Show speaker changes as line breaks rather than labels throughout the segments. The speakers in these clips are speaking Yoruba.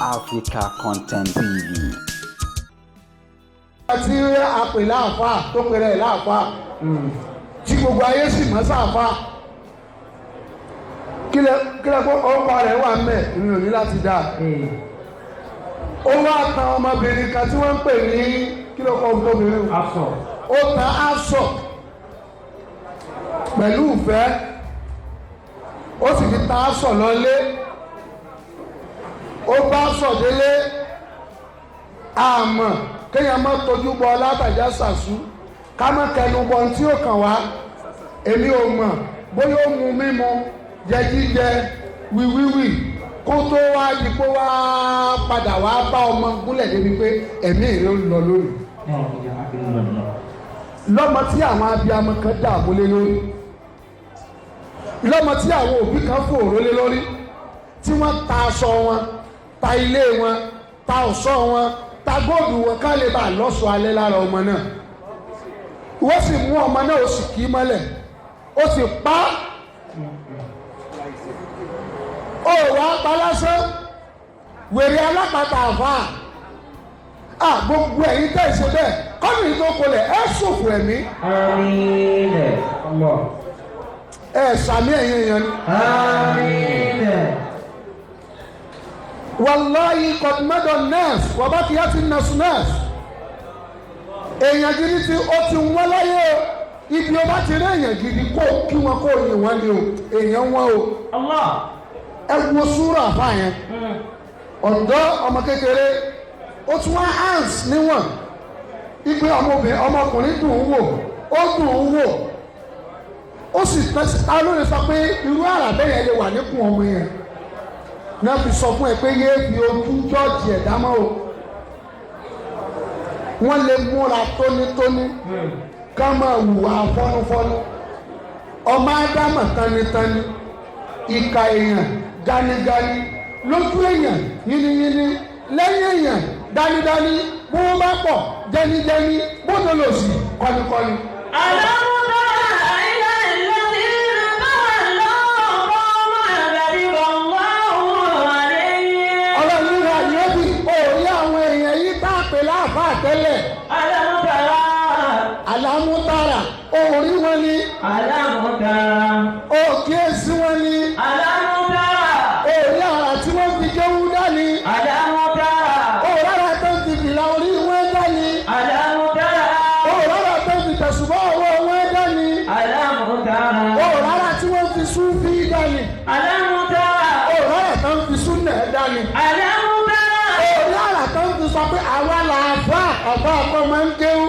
Africa Content TV.
Àti àpè láàfà tó pèrè láàfà tí gbogbo ayé sì mọ̀ sáàfà kílẹ̀ kó ọkọ̀ rẹ̀ wà mẹ́ ìrìn òní láti dá ó wá tan ọmọbìnrin kan tí wọ́n ń pè ní kílẹ̀ kọ́ ọmọbìnrin aṣọ ó tan aṣọ pẹ̀lú ìfẹ́ ó sì fi tan aṣọ lọlé ó bá aṣọ délé àmọ́ kéèyàn má tójú bọ látàjà sàṣú ká má kẹnu bọ tí ó kàn wá èmi ò mọ̀ bóyá ó mu mímu jẹ jíjẹ wíwíwì kó tó wá di pé wá padà wá bá ọmọ gúnlẹ̀ débi pé ẹ̀mí ìrẹ́ ń lọ lórí. lọ́mọ tí àwọn abiyamọ kan dààmú lé lórí lọ́mọ tí àwọn òbí kan fòòró lé lórí tí wọ́n ta aṣọ wọn ta ilé wọn ta ọ̀ṣọ́ wọn ta góòlù wọn ká lè bá lọ́sọ̀ alẹ́ lára ọmọ náà wọ́n sì mú ọmọ náà ó sì kì í mọ́lẹ̀ ó sì pa ó wá pa lásán wèrè alápàtà àfáà gbogbo ẹ̀yin tẹ̀ ṣe bẹ́ẹ̀ kọ́nù tó kolẹ̀ ẹ̀ ṣòfò ẹ̀mí. ẹ̀ sàmì ẹ̀yìn èèyàn ni. wàláyé kọ̀tùmẹ́dọ̀ nẹ́ẹ̀sì wàbá kìí àti nẹ́ẹ̀sì nẹ́ẹ̀sì èèyàn gidi tí ó ti wọ́n láyé o ibi o bá ti rí èèyàn gidi kó kí wọn kó yìn wọ́n ni o èèyàn wọn o ẹ wo súrà fáyẹn ọ̀dọ́ ọmọ kékeré ó tún wá hands níwọ̀n ipe ọmọkùnrin dùn ún wò ó dùn ún wò ó sì ta lórí sọ pé irú àràbẹ́ yẹn lè wà níkùn ọmọ yẹn náà fi sọ fún ẹ pé yéé fi ojú jọ́ọ̀jì ẹ̀dá mọ́ o wọ́n lè múra tónítóní ká máa hùwà fọ́núfọ́nú ọmọ ádámà tánitánni ìka èèyàn gánigáni lójú èèyàn yínníyínní lẹ́yìn èèyàn dánidání bó wọ́n bá pọ̀ jẹnijẹni bó tó lò sí kọ́nikọ́ni. Tẹ́lẹ̀ alámútara orí wọn ni
alámútara
òkèésí wọn ni
alámútara
orí ara tí wọ́n fi jẹ́wú dání
alámútara
orí ara tó fi fìlà orí wọn dání
alámútara
orí ara tó fi tẹ̀sùbọ́ ọwọ́ wọn dání
alámútara
orí ara tí wọ́n fi súnfí dání
alámútara
orí ara tó fi súnẹ̀ dání sọ pé àwa là àfọ́ àkọ́kọ́ máa ń kéwú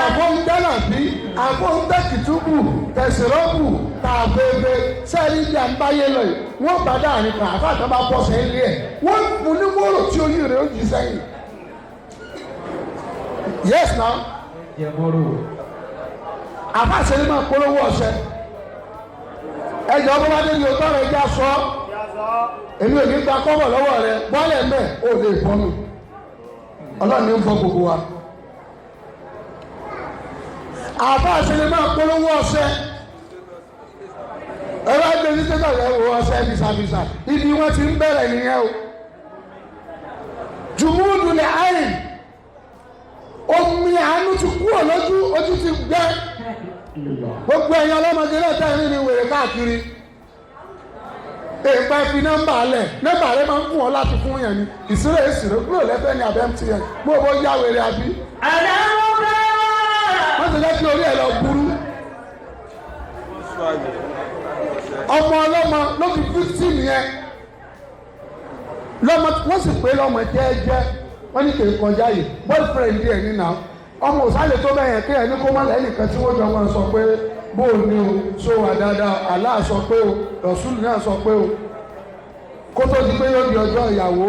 àfọ́ ń dẹ́nà bí àfọ́ ń tẹ́kìtúbù tẹ̀sírọ́bù tààfẹ́fẹ́ sẹ́ẹ̀rí ìjà ń báyé lọ yìí wọ́n bá dáàrin kan àfọ́ àtọ́ bá bọ́ sẹ́yìn lé ẹ̀ wọ́n fún ní wọ́rọ̀ tí oyin rẹ̀ ó jì sẹ́yìn. yes na àfọ́ àṣẹlẹ̀ máa polówó ọ̀sẹ̀ ẹ̀jọ̀ ọmọ bá dé ní ọtọ́ rẹ̀ já sọ èmi ò ní gba kọ́bọ̀ lọ́wọ́ rẹ̀ bọ́ọ̀lẹ̀ mẹ́ ò lè fọ́ mi. Ọlọ́run ní ń fọ́ gbogbo wa àbá àṣẹlẹ̀ máa polówó ọṣẹ ẹ̀rọ ẹgbẹ́ ní tẹ́tà rẹ̀ wọ ọṣẹ bìsàbìsà ibi wọ́n ti ń bẹ̀rẹ̀ nìyẹn o jùmúdù lè àyìn omi àánú ti kú lójú ojú ti gbẹ gbogbo ẹ̀yin ọlọ́mọdé náà tẹ̀lé ní wèrè káàkiri èèpá fi nọ́mbà alẹ̀ nọ́mbà rẹ̀ máa ń kún ọ láti fún yẹn ni ìṣirò kúrò lẹ́fẹ̀ẹ́ ní abẹ́ MTN bó o bó yá wèrè àbí. wọ́n ti lẹ́kí orí ẹ̀ lọ burú. ọmọ ọlọ́mọ ló fi 15 yẹn lọ́mọ wọ́n sì pé lọ́mọ jẹ́ẹ́jẹ́ wọ́n ní kìí kọjá yìí boyfriend yẹn ní náà ọmọ òsàlẹ̀ tó bẹ́ẹ̀ yẹn kéèyàn ní kó má lẹ́nìkan tí wọ́n jọ wọn sọ pé bóò ní o so wà dáadáa Allah sọ pé o Rasul náà sọ pé o kó tó di pé yóò di ọjọ́ ìyàwó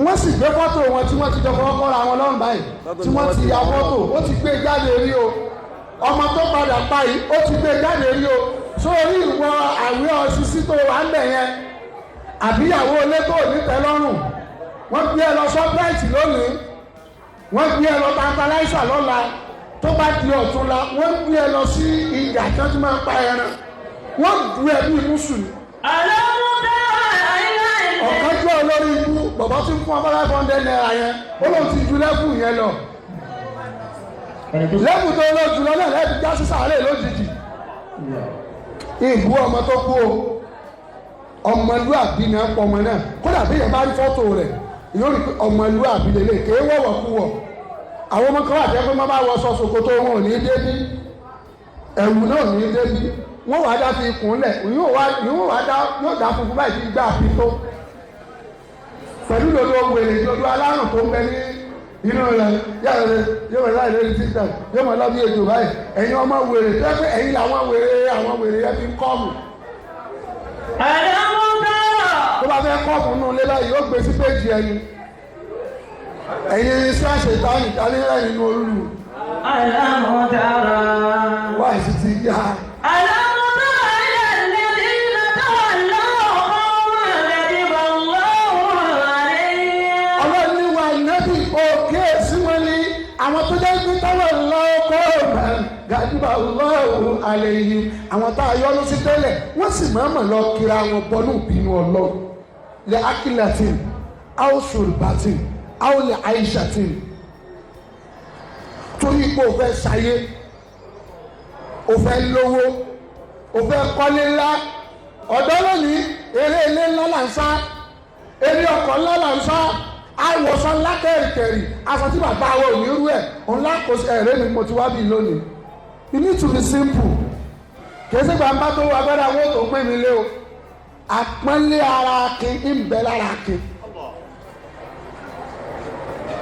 wọ́n sì gbé fọ́tò wọn tí wọ́n ti jọ fọwọ́ kọ́ra wọn lọ́rùn báyìí tí wọ́n ti ya fọ́tò ó ti gbé jáde rí o ọmọ tó padà pa yìí ó ti gbé jáde rí o sórí ìwọ àwẹ̀ ọ̀sísí tó wà ń bẹ̀ yẹn àbíyàwó ilé tó ní tẹ́lọ́rùn wọ́n gbé ẹ lọ Shoprite lónìí wọ́n gbé ẹ lọ Tantalizer lọ́la tó bá di ọ̀túnla wọ́n gbé ẹ lọ sí ìjà tí wọ́n ti máa ń pa ẹran wọ́n gbé ẹ bí mùsùlùmí. ọ̀kan jẹ́ olórí ibú bọ̀bọ̀ tí ń fún ọmọ 500 naira yẹn ó lóun ti ju lẹ́fù yẹn lọ lẹ́fù tó lọ jùlọ náà lẹ́fù já sí sàárè lójijì ìbú ọmọ tó kú o ọmọlúàbí náà pọ̀ ọmọ náà kódà bí yẹn bá rí fọ́tò rẹ̀ yóò rí ọmọlúàbí lélẹ̀ kéé wọ̀wọ̀ kú wọ̀ àwọn ọmọ kan wà jẹ́ pé wọ́n bá wọ sọ ṣòkòtò wọn ò ní débí ẹ̀wù náà ò ní débí wọ́n wàá dá fi ikùn lẹ̀ yóò dá funfun báyìí fi gbá àfi tó pẹ̀lú lòdò wèrè lòdò alárùn tó ń bẹ ní inú rẹ̀ yóò wẹ̀ láì lórí tiktok yóò mọ̀ lọ́ bí ejò báyìí ẹ̀yin ọmọ wèrè tó yẹ pé ẹ̀yin làwọn wèrè yẹn fi ń kọ́ọ̀mù. tó bá fẹ́ kọ́ọ̀mù nù lé báyìí yóò gbé sí péjì ẹni ẹ̀yin iṣẹ́ àṣetánì ìdánilẹ́ nínú olú. wá ìsì ti yá. àwọn tó jẹ́ pé táwọn lọ́kọ́ gàdúbà lọ́wọ́ alẹ́ yìí àwọn tá a yọ́nú sí tẹ́lẹ̀ wọ́n sì mọ̀ọ́mọ̀ lọ kíra wọn bọ́nú ìbínú ọlọ́run lẹ́ akílẹ̀tìn áwòsùrùbátìn áwòlẹ̀ àìṣàtìn torí pé o fẹ́ ṣayé o fẹ́ lówó o fẹ́ kọ́lé ńlá ọ̀dọ́ lónìí eré ilé ńlá là ń sá eré ọkọ̀ ńlá là ń sá àwòsàn ńlá kẹrìkẹrì aṣọ tí bàbá wa ò ní rú ẹ̀ ńlá kò sí ẹ̀rẹ́ mi mo ti wá bí lónìí you need to be simple kì í ṣe gbàǹbá tó wà gbọ́dọ̀ àwọn tó pín mi lé o àpọ́nlé ara akin ń bẹ lára akin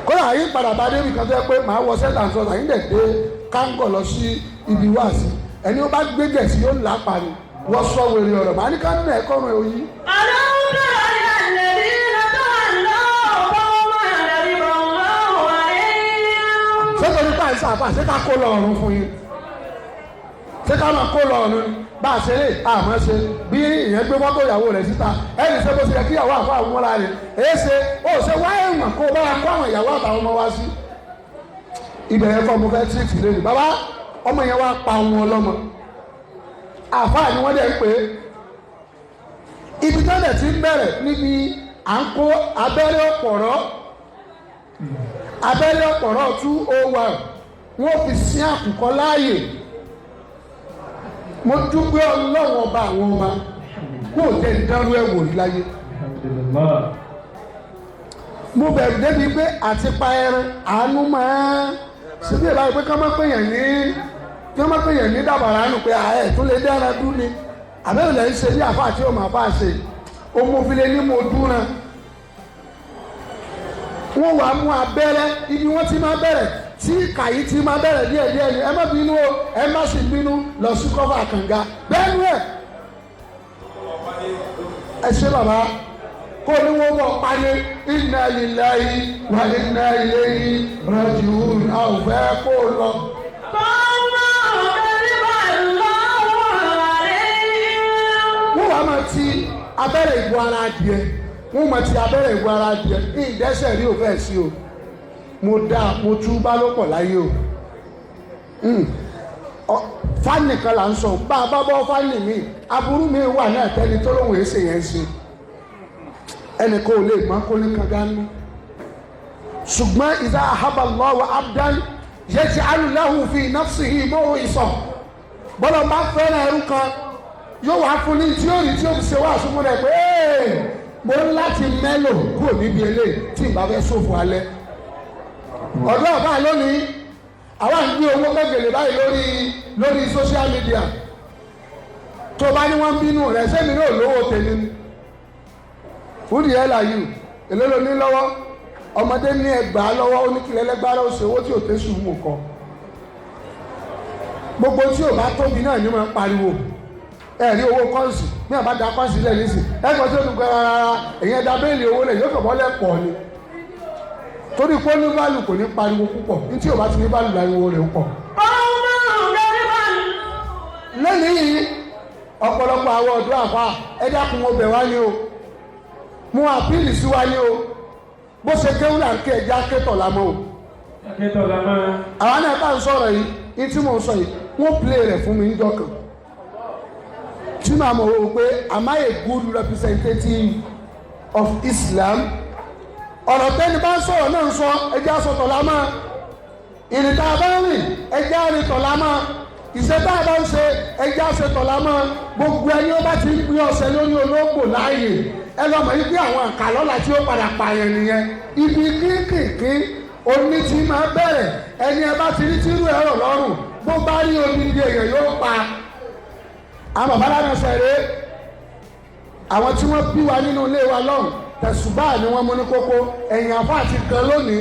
kódà yín padà bá débi kan tó yẹ pé màá wọ sẹ́tà ń sọ àyín dẹ̀ dé kángọ̀ lọ sí ibi wá sí ẹni ó bá gbé gẹ̀ẹ́sì yóò là pa ni wọ́n sọ wèrè ọ̀rọ̀ màá ní ká nínú ẹ̀kọ́ rẹ̀ òyìn. ṣé ká kó lọ ọ̀run fún yín ṣé ká máa kó lọ ọ̀run bá a ṣe lè àmọ́ ṣe bí ìyẹn gbé mọ́tò ìyàwó rẹ̀ síta ẹnì ṣe bó ṣe yẹ kí ìyàwó àfa àwọn ọmọlá rẹ̀ èé ṣe ó ṣe wá ẹ̀wọ̀n kó bá wa kó àwọn ìyàwó àtàwọn ọmọ wa sí ibẹ̀ yẹn kọ́ mo fẹ́ tírìtì lé ní bàbá ọmọ yẹn wá pa wọn ọlọ́mọ àfa ni wọ́n dẹ̀ ń pè é ibi tó dẹ̀ ti ń bẹ̀rẹ̀ níbi à ń kó abẹ́rẹ́ ọ̀pọ̀rọ̀ 201 wọ́n fi sí àkùkọ láàyè mo dúpẹ́ ọlọ́run ọba àwọn ọba kó jẹ́ ìdánrú ẹ̀wò láyé mo bẹ̀rù débi pé àti pa ẹran àánú máa ṣe bí ìbáyìí pé ká má pèèyàn ní dàbàrà nù pé ààrẹ tó lè dára dún ni àbẹ́rẹ̀ lẹ́ ń ṣe ní àfáà tí ó máa bá ṣe omofile ní mo dúnra wọ́n wà mú abẹ́rẹ́ ibi wọ́n ti máa bẹ̀rẹ̀ tí kàyí ti máa bẹ̀rẹ̀ díẹ̀díẹ̀ ni ẹ má bínú o ẹ má sì bínú lọ sí kọ́fà kànga bẹ́ẹ̀nu ẹ̀ ẹ ṣe bàbá kó ní wọ́n bọ̀ parí inna lillahi wa inna ilayhi raji'un a ò fẹ́ kó lọ. wọ́n wà máa ti abẹ́rẹ́ ìbò ara adìẹ wọ́n máa ti abẹ́rẹ́ ìbò ara adìẹ ní ìdẹ́sẹ̀ rí òfẹ́ sí o mo túbá ló pọ̀ láyé o fáànì kan là ń sọ bá a bá bọ́ fáànì mi aburú mi wà ní àtẹni tó lóun èsè yẹn ṣe ẹnì kan ò lè mọ kó ní kankan ní ṣùgbọ́n ìdá ahaballahu abdan yaj'alu lahu fi nafsihi maw'izah bọ́lá bá fẹ́ràn ẹrú kan yóò wá fún ní tí ó rí tí ó fi ṣe wá àsùnmọ́ rẹ̀ pé mo ń láti mẹ́lò kúrò níbi eléyìí tí ìbá fẹ́ ṣòfò alẹ́ ọ̀dọ́ ọ̀bá lónìí àwa ń gbé owó gbẹ̀gẹ̀lẹ̀ báyìí lórí social media tó bá ní wọ́n bínú rẹ̀ sẹ́mi náà lówó tèmi ni fúdì ẹ̀ làyù èlé ló ní lọ́wọ́ ọmọdé ní ẹgbàá lọ́wọ́ oníkìlẹ́lẹ́gbára oṣù owó tí ò tẹ́ sùn mú kọ gbogbo tí ò bá tóbi náà ní máa ń pariwo ẹ̀rí owó kọ́ǹsì ní àbá da kọ́ǹsì lẹ̀ nísìn ẹ̀kọ́ tí ó dùn gbẹ́rẹ́ rárá èyí ẹ̀dá bẹ́ẹ̀lì owó lẹ̀ yóò kọ̀ bọ́lẹ̀ pọ̀ ni torí pé ní báàlù kò ní pariwo púpọ̀ ní tí ò bá ti ní báàlù láriwo rẹ̀ pọ̀. lẹ́yìn ọ̀pọ̀lọpọ̀ àwọn ọ̀dọ́ àfa ẹ̀dá kun mo bẹ̀ wá ní o mú àpíìlì sí wá ní o bó ṣe kéwù là ń ké ẹja kétọ̀ lámọ́ o. àwọn náà bá ń sọ̀rọ̀ yìí ní tí mò ń sọ yìí wọ́n play rẹ̀ fún mi níjọ́ kan tí màá mọ̀ wọ́n pé am I a good representative of Islam ọ̀rọ̀ tẹ́ni bá ń sọ̀rọ̀ náà ń sọ ẹjẹ́ àsọtọ̀ lámọ́ ìrìntà bá ń rìn ẹjẹ́ àrìntọ̀ lámọ́ ìṣe tá a bá ń ṣe ẹjẹ́ àṣetọ̀ lámọ́ gbogbo ẹni ó bá ti ń pín ọ̀sẹ̀ lórí olóògbò láàyè ẹ lọ́mọ yìí pé àwọn àkàlọ́là tí ó padà pààyàn nìyẹn ibi kínkìnkí oní tí máa bẹ̀rẹ̀ ẹni ẹ bá ti rí tírú ẹ̀rọ lọ́rùn bó bá rí odidi èèyàn yóò pa àwọn bàbá lára ṣẹ̀rẹ̀ àwọn tí wọ́n bí wa nínú ilé wa lọ́hùn tẹ̀sùbá ni wọ́n mú ní kókó ẹ̀yìn àfáà ti kan lónìí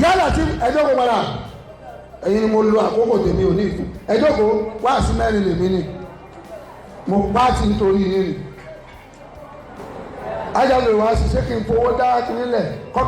yálà tí ẹjọ́ kò padà ẹ̀yin ni mo lo àkókò tèmi ò ní ìfún ẹjọ́ kò wá sí mẹ́rin lèmi ni mo pàtì nítorí yìí ni ajáwé wa ṣiṣẹ́ kí n fowó dá kí nílẹ̀ kọ́kọ́